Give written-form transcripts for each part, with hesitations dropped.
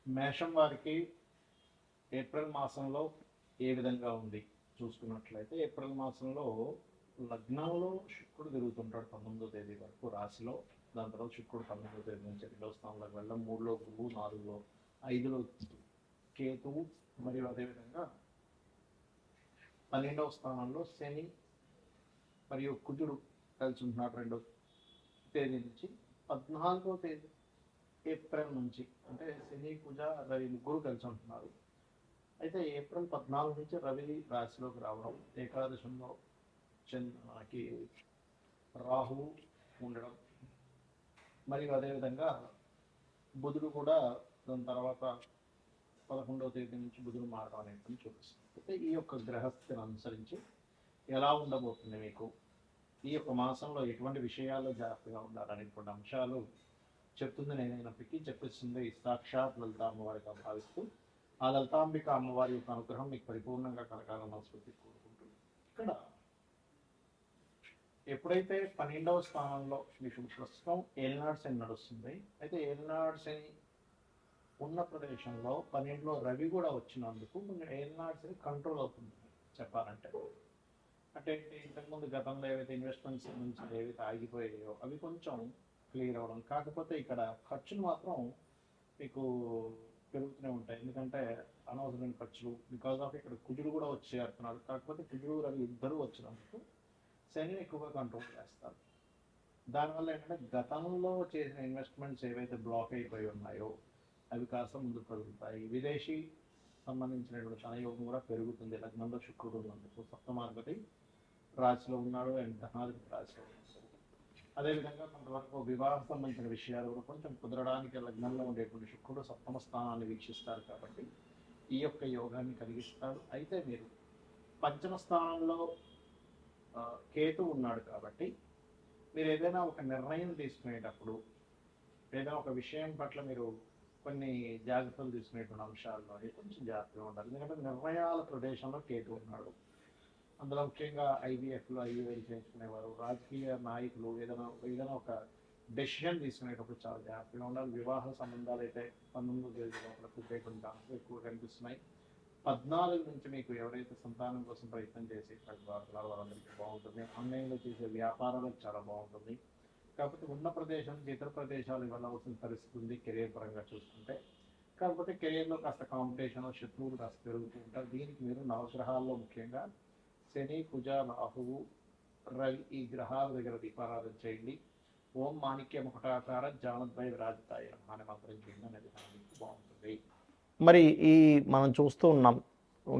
మేషం వారికి ఏప్రిల్ మాసంలో ఏ విధంగా ఉంది చూసుకున్నట్లయితే ఏప్రిల్ మాసంలో లగ్నంలో శుక్రుడు తిరుగుతుంటాడు 19వ తేదీ వరకు రాశిలో. దాని తర్వాత శుక్రుడు 19వ తేదీ నుంచి 2వ స్థానంలోకి వెళ్ళడం, 3లో గురువు, 4లో 5లో కేతువు, మరియు అదేవిధంగా 12వ స్థానంలో శని మరియు కుజుడు కలిసి ఉంటున్నాడు 2వ తేదీ నుంచి. 14వ తేదీ ఏప్రిల్ నుంచి అంటే శని, కుజ, రవి ముగ్గురు కలిసి ఉంటున్నారు. అయితే ఏప్రిల్ 14 నుంచి రవి రాశిలోకి రావడం, ఏకాదశంలో మనకి రాహువు ఉండడం, మరియు అదేవిధంగా బుధుడు కూడా దాని తర్వాత 11వ తేదీ నుంచి బుధుడు మారడం అనేది చూపిస్తుంది. అయితే ఈ యొక్క గ్రహస్థితిని అనుసరించి ఎలా ఉండబోతుంది మీకు, ఈ యొక్క మాసంలో ఎటువంటి విషయాల్లో జాగ్రత్తగా ఉండాలనేటువంటి అంశాలు చెప్తుంది నేనైనప్పటికీ చెప్పిస్తుంది సాక్షాత్ లలిత అమ్మవారిగా భావిస్తూ, ఆ లలితాంబిక అమ్మవారి యొక్క అనుగ్రహం మీకు పరిపూర్ణంగా కలగాలని మనస్ఫూర్తి కోరుకుంటుంది. ఇక్కడ ఎప్పుడైతే 12వ స్థానంలో మీకు ప్రస్తుతం ఏలినాడు శని నడుస్తుంది, అయితే ఏలినాడు శని ఉన్న ప్రదేశంలో 12లో రవి కూడా వచ్చినందుకు ఏలినాడు శని కంట్రోల్ అవుతుంది చెప్పాలంటే. అంటే ఇంతకుముందు గతంలో ఏవైతే ఇన్వెస్ట్మెంట్స్ నుంచి ఏవైతే ఆగిపోయాయో అవి కొంచెం క్లియర్ అవ్వడం, కాకపోతే ఇక్కడ ఖర్చులు మాత్రం మీకు పెరుగుతూనే ఉంటాయి. ఎందుకంటే అనవసరమైన ఖర్చులు బికాజ్ ఆఫ్ ఇక్కడ కుజుడు కూడా వచ్చేస్తున్నారు. కాకపోతే కుజుడు రవి ఇద్దరు వచ్చినందుకు శని ఎక్కువగా కంట్రోల్ చేస్తారు. దానివల్ల ఏంటంటే గతంలో చేసిన ఇన్వెస్ట్మెంట్స్ ఏవైతే బ్లాక్ అయిపోయి ఉన్నాయో అవి కాస్త ముందుకు కలుగుతాయి. విదేశీ సంబంధించినటువంటి ధనయోగం కూడా పెరుగుతుంది. లగ్నంలో శుక్రుడు ఉన్నందుకు సప్తమాధిపతి రాశిలో ఉన్నాడు అండ్ ధనాధిపతి రాశిలో ఉన్నాడు. అదేవిధంగా కొంతవరకు వివాహ సంబంధించిన విషయాలు కూడా కొంచెం కుదరడానికి లగ్నంలో ఉండేటువంటి శుక్రుడు సప్తమ స్థానాన్ని వీక్షిస్తారు కాబట్టి ఈ యొక్క యోగాన్ని కలిగిస్తాడు. అయితే మీరు పంచమ స్థానంలో కేతు ఉన్నాడు కాబట్టి మీరు ఏదైనా ఒక నిర్ణయం తీసుకునేటప్పుడు, ఏదైనా ఒక విషయం పట్ల మీరు కొన్ని జాగ్రత్తలు తీసుకునేటువంటి అంశాల్లో కొంచెం జాగ్రత్తగా ఉండాలి. ఎందుకంటే నిర్ణయాల ప్రదేశంలో కేతు ఉన్నాడు. అందులో ముఖ్యంగా ఐవీఎఫ్లు ఐవీఎల్ చేయించుకునేవారు, రాజకీయ నాయకులు ఏదైనా ఒక డెసిషన్ తీసుకునేటప్పుడు చాలా జాగ్రత్తగా ఉండాలి. వివాహ సంబంధాలు అయితే 19వ తేదీ లోపల పూర్తయిపోయిన ఛాన్సులు ఎక్కువ కనిపిస్తున్నాయి. 14 నుంచి మీకు ఎవరైతే సంతానం కోసం ప్రయత్నం చేసేటువంటి వారందరికీ బాగుంటుంది. ఆన్లైన్లో చేసే వ్యాపారాలకు చాలా బాగుంటుంది. కాకపోతే ఉన్న ప్రదేశం నుంచి ఇతర ప్రదేశాలకు వెళ్ళవలసిన పరిస్థితి ఉంది కెరీర్ పరంగా చూసుకుంటే. కాకపోతే కెరీర్లో కాస్త కాంపిటీషన్, శత్రువులు కాస్త పెరుగుతూ ఉంటారు. దీనికి మీరు నవగ్రహాల్లో ముఖ్యంగా శని, కుజ, రాహువు, రవి ఈ గ్రహాల దగ్గర దీపారాధన చేయండి. ఓం మాణిక్య ముఖటాకార జానద్వై విరాజితాయ అనే మంత్రం చేయండి అనేది బాగుంటుంది. మరి ఈ మనం చూస్తూ ఉన్నాం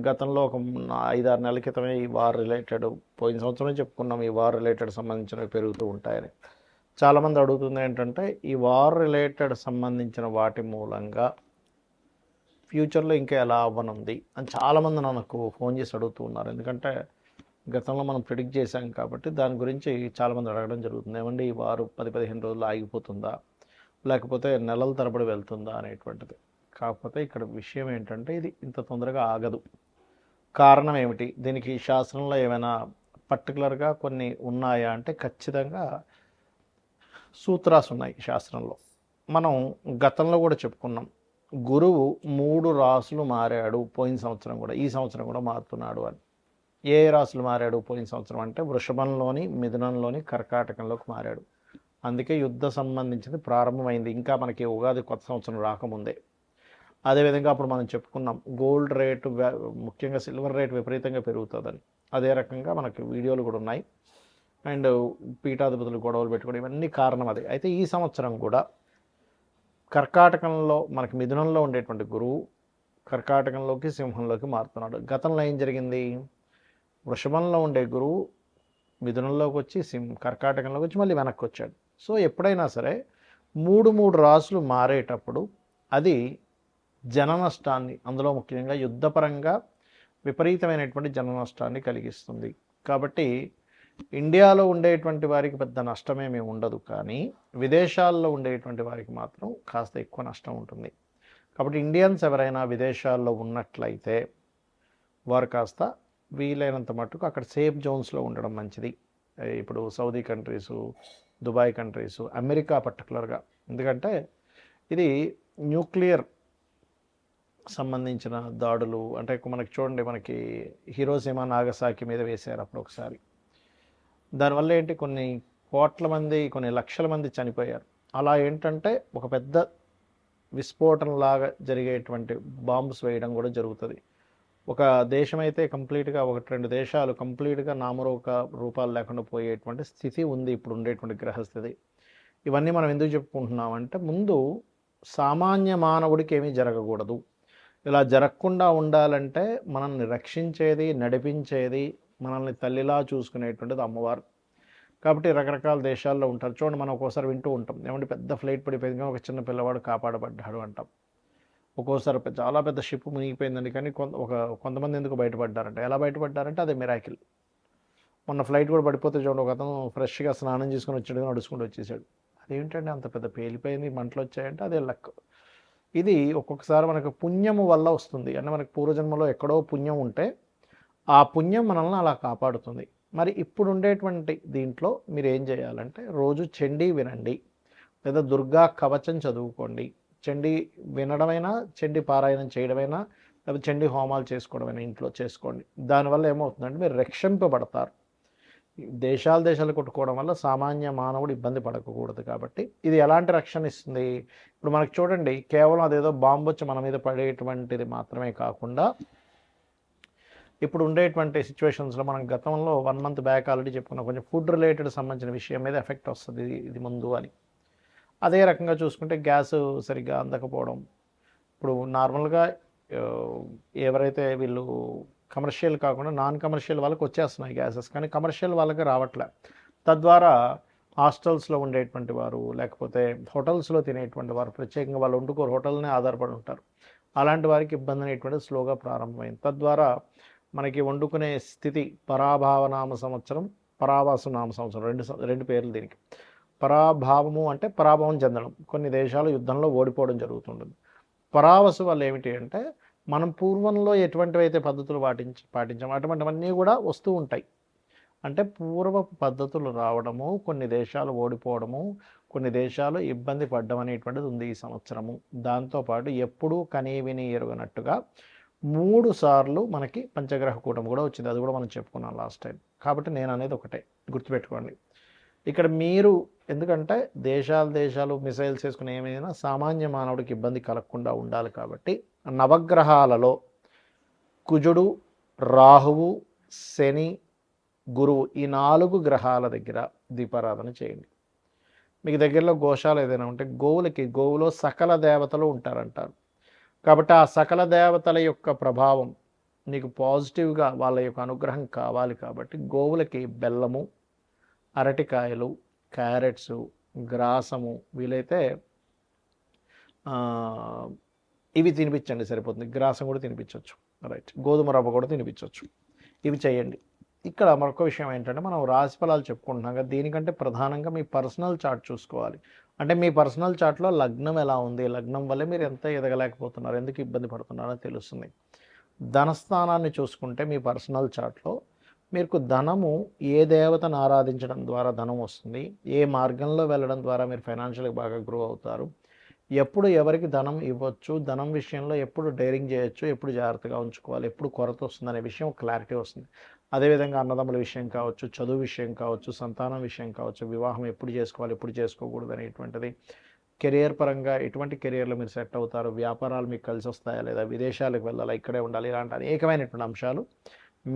గతంలో ఒక 5-6 నెలల క్రితమే ఈ వార్ రిలేటెడ్, పోయిన సంవత్సరమే చెప్పుకున్నాం ఈ వార్ రిలేటెడ్ సంబంధించినవి పెరుగుతూ ఉంటాయని. చాలామంది అడుగుతుంది ఏంటంటే ఈ వార్ రిలేటెడ్ సంబంధించిన వాటి మూలంగా ఫ్యూచర్లో ఇంకా ఎలా అవ్వనుంది అని చాలామంది నాకు ఫోన్ చేసి అడుగుతూ ఉన్నారు. ఎందుకంటే గతంలో మనం ప్రిడిక్ట్ చేశాం కాబట్టి దాని గురించి చాలామంది అడగడం జరుగుతుంది. ఏమండి ఈ వారు 10-15 రోజులు ఆగిపోతుందా, లేకపోతే నెలల తరబడి వెళ్తుందా అనేటువంటిది. కాకపోతే ఇక్కడ విషయం ఏంటంటే ఇది ఇంత తొందరగా ఆగదు. కారణం ఏమిటి, దీనికి శాస్త్రంలో ఏమైనా పర్టికులర్గా కొన్ని ఉన్నాయా అంటే ఖచ్చితంగా సూత్రాలు ఉన్నాయి శాస్త్రంలో. మనం గతంలో కూడా చెప్పుకున్నాం, గురువు 3 రాసులు మారాడు పోయిన సంవత్సరం కూడా, ఈ సంవత్సరం కూడా మారుతున్నాడు అని. ఏ రాసులు మారాడు పోయిన సంవత్సరం అంటే వృషభంలోని, మిథునంలోని, కర్కాటకంలోకి మారాడు. అందుకే యుద్ధ సంబంధించింది ప్రారంభమైంది, ఇంకా మనకి ఉగాది కొత్త సంవత్సరం రాకముందే. అదేవిధంగా అప్పుడు మనం చెప్పుకున్నాం గోల్డ్ రేటు, ముఖ్యంగా సిల్వర్ రేటు విపరీతంగా పెరుగుతుందని. అదే రకంగా మనకి వీడియోలు కూడా ఉన్నాయి. అండ్ పీఠాధిపతులు గొడవలు పెట్టుకోవడం ఇవన్నీ కారణం అదే. అయితే ఈ సంవత్సరం కూడా కర్కాటకంలో మనకి మిథునంలో ఉండేటువంటి గురువు కర్కాటకంలోకి, సింహంలోకి మారుతున్నాడు. గతంలో ఏం జరిగింది, వృషభంలో ఉండే గురువు మిథునంలోకి వచ్చి కర్కాటకంలోకి వచ్చి మళ్ళీ వెనక్కి వచ్చాడు. సో ఎప్పుడైనా సరే 3 రాసులు మారేటప్పుడు అది జన నష్టాన్ని, అందులో ముఖ్యంగా యుద్ధపరంగా విపరీతమైనటువంటి జన నష్టాన్ని కలిగిస్తుంది. కాబట్టి ఇండియాలో ఉండేటువంటి వారికి పెద్ద నష్టమేమీ ఉండదు, కానీ విదేశాల్లో ఉండేటువంటి వారికి మాత్రం కాస్త ఎక్కువ నష్టం ఉంటుంది. కాబట్టి ఇండియన్స్ ఎవరైనా విదేశాల్లో ఉన్నట్లయితే వారు కాస్త వీలైనంత మట్టుకు అక్కడ సేఫ్ జోన్స్లో ఉండడం మంచిది. ఇప్పుడు Saudi countries, Dubai countries, America పర్టికులర్గా, ఎందుకంటే ఇది న్యూక్లియర్ సంబంధించిన దాడులు అంటే మనకి చూడండి, మనకి హిరోషిమా నాగసాకి మీద వేశారు అప్పుడు ఒకసారి. దానివల్ల ఏంటి, కొన్ని కోట్ల మంది, కొన్ని లక్షల మంది చనిపోయారు. అలా ఏంటంటే ఒక పెద్ద విస్ఫోటనలాగా జరిగేటువంటి బాంబ్స్ వేయడం కూడా జరుగుతుంది. ఒక దేశం అయితే కంప్లీట్గా, 1-2 దేశాలు కంప్లీట్గా రూపాలు లేకుండా పోయేటువంటి స్థితి ఉంది ఇప్పుడు ఉండేటువంటి గ్రహస్థితి. ఇవన్నీ మనం ఎందుకు చెప్పుకుంటున్నామంటే, ముందు సామాన్య మానవుడికి ఏమీ జరగకూడదు. ఇలా జరగకుండా ఉండాలంటే మనల్ని రక్షించేది, నడిపించేది, మనల్ని తల్లిలా చూసుకునేటువంటిది అమ్మవారు. కాబట్టి రకరకాల దేశాల్లో ఉంటారు. చూడండి, మనం ఒక్కోసారి వింటూ ఉంటాం, ఏమంటే పెద్ద ఫ్లైట్ పడిపోయింది కానీ ఒక చిన్న పిల్లవాడు కాపాడబడ్డాడు అంటాం. ఒక్కోసారి చాలా పెద్ద షిప్ మునిగిపోయిందండి కానీ కొంతమంది ఎందుకు బయటపడ్డారంటే, ఎలా బయటపడ్డారంటే అదే మిరాకిల్. మొన్న ఫ్లైట్ కూడా పడిపోతే చూడండి, ఒక అతను ఫ్రెష్గా స్నానం చేసుకుని వచ్చాడు, నడుచుకుంటూ వచ్చేసాడు. అదేంటంటే అంత పెద్ద పేలిపోయింది, మంటలు వచ్చాయంటే అదే లక్. ఇది ఒక్కొక్కసారి మనకు పుణ్యము వల్ల వస్తుంది. అంటే మనకు పూర్వజన్మలో ఎక్కడో పుణ్యం ఉంటే ఆ పుణ్యం మనల్ని అలా కాపాడుతుంది. మరి ఇప్పుడు ఉండేటువంటి దీంట్లో మీరు ఏం చేయాలంటే, రోజు చండీ వినండి, లేదా దుర్గా కవచం చదువుకోండి. చండీ వినడమైనా, చండీ పారాయణం చేయడమైనా, లేదా చండీ హోమాలు చేసుకోవడమైనా ఇంట్లో చేసుకోండి. దానివల్ల ఏమవుతుందంటే మీరు రక్షింపబడతారు. దేశాలు కొట్టుకోవడం వల్ల సామాన్య మానవుడు ఇబ్బంది పడకూడదు. కాబట్టి ఇది ఎలాంటి రక్షణ ఇస్తుంది? ఇప్పుడు మనకు చూడండి, కేవలం అదేదో బాంబు వచ్చి మన మీద పడేటువంటిది మాత్రమే కాకుండా, ఇప్పుడు ఉండేటువంటి సిచ్యువేషన్స్లో మనం గతంలో 1 మంత్ బ్యాక్ ఆల్రెడీ చెప్పుకున్నాం, కొంచెం ఫుడ్ రిలేటెడ్ సంబంధించిన విషయం మీద ఎఫెక్ట్ వస్తుంది ఇది ముందు అని. అదే రకంగా చూసుకుంటే గ్యాస్ సరిగ్గా అందకపోవడం, ఇప్పుడు నార్మల్గా ఎవరైతే వీళ్ళు కమర్షియల్ కాకుండా నాన్ కమర్షియల్ వాళ్ళకి వచ్చేస్తున్నాయి గ్యాసెస్, కానీ కమర్షియల్ వాళ్ళకి రావట్లే. తద్వారా హాస్టల్స్లో ఉండేటువంటి వారు, లేకపోతే హోటల్స్లో తినేటువంటి వారు, ప్రత్యేకంగా వాళ్ళు వండుకోరు, హోటల్నే ఆధారపడి ఉంటారు. అలాంటి వారికి ఇబ్బంది అనేటువంటిది స్లోగా ప్రారంభమైంది. తద్వారా మనకి వండుకునే స్థితి, పరాభావనామ సంవత్సరం, పరావాసు నామ సంవత్సరం, రెండు పేర్లు దీనికి. పరాభావము అంటే పరాభవం చెందడం, కొన్ని దేశాలు యుద్ధంలో ఓడిపోవడం జరుగుతుంటుంది. పరావసు వల్ల ఏమిటి అంటే, మనం పూర్వంలో ఎటువంటివైతే పద్ధతులు పాటించామో అటువంటివన్నీ కూడా వస్తూ ఉంటాయి. అంటే పూర్వపు పద్ధతులు రావడము, కొన్ని దేశాలు ఓడిపోవడము, కొన్ని దేశాలు ఇబ్బంది పడ్డం అనేటువంటిది ఉంది ఈ సంవత్సరము. దాంతోపాటు ఎప్పుడూ కనీవిని ఎరుగనట్టుగా 3 సార్లు మనకి పంచగ్రహ కూటమి కూడా వచ్చింది. అది కూడా మనం చెప్పుకున్నాం లాస్ట్ టైం. కాబట్టి నేను అనేది ఒకటే గుర్తుపెట్టుకోండి. ఇక్కడ మీరు ఎందుకంటే దేశాలు మిసైల్స్ వేసుకుని ఏమైనా సామాన్య మానవుడికి ఇబ్బంది కలగకుండా ఉండాలి. కాబట్టి నవగ్రహాలలో కుజుడు, రాహువు, శని, గురువు, ఈ 4 గ్రహాల దగ్గర దీపారాధన చేయండి. మీకు దగ్గరలో గోశాల ఏదైనా ఉంటే గోవులో సకల దేవతలు ఉంటారంటారు. కాబట్టి ఆ సకల దేవతల యొక్క ప్రభావం నీకు పాజిటివ్గా, వాళ్ళ యొక్క అనుగ్రహం కావాలి. కాబట్టి గోవులకి బెల్లము, అరటికాయలు, క్యారెట్స్, గ్రాసము, వీలైతే ఇవి తినిపించండి సరిపోతుంది. గ్రాసం కూడా తినిపించవచ్చు, రైట్, గోధుమ రవ్వ కూడా తినిపించవచ్చు. ఇవి చేయండి. ఇక్కడ మరొక విషయం ఏంటంటే, మనం రాశి ఫలాలు చెప్పుకుంటున్నాం కదా, దీనికంటే ప్రధానంగా మీ పర్సనల్ చార్ట్ చూసుకోవాలి. అంటే మీ పర్సనల్ చార్ట్లో లగ్నం ఎలా ఉంది, లగ్నం వల్లే మీరు ఎంత ఎదగలేకపోతున్నారు, ఎందుకు ఇబ్బంది పడుతున్నారో తెలుస్తుంది. ధనస్థానాన్ని చూసుకుంటే మీ పర్సనల్ చార్ట్లో మీకు ధనము ఏ దేవతను ఆరాధించడం ద్వారా ధనం వస్తుంది, ఏ మార్గంలో వెళ్ళడం ద్వారా మీరు ఫైనాన్షియల్గా బాగా గ్రో అవుతారు, ఎప్పుడు ఎవరికి ధనం ఇవ్వచ్చు, ధనం విషయంలో ఎప్పుడు డేరింగ్ చేయొచ్చు, ఎప్పుడు జాగ్రత్తగా ఉంచుకోవాలి, ఎప్పుడు కొరత వస్తుంది అనే విషయం క్లారిటీ వస్తుంది. అదేవిధంగా అన్నదమ్ముల విషయం కావచ్చు, చదువు విషయం కావచ్చు, సంతానం విషయం కావచ్చు, వివాహం ఎప్పుడు చేసుకోవాలి, ఎప్పుడు చేసుకోకూడదు అనేటువంటిది, కెరియర్ పరంగా ఎటువంటి కెరియర్లో మీరు సెట్ అవుతారు, వ్యాపారాలు మీకు కలిసి వస్తాయా లేదా, విదేశాలకు వెళ్ళాలా, ఇక్కడే ఉండాలి, ఇలాంటి అనేకమైనటువంటి అంశాలు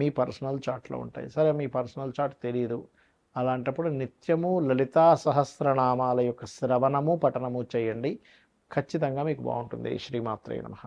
మీ పర్సనల్ చార్ట్లో ఉంటాయి. సరే, మీ పర్సనల్ చార్ట్ తెలియదు, అలాంటప్పుడు నిత్యము లలితా సహస్రనామాల యొక్క శ్రవణము, పఠనము చేయండి. ఖచ్చితంగా మీకు బాగుంటుంది. శ్రీమాత్రే నమః.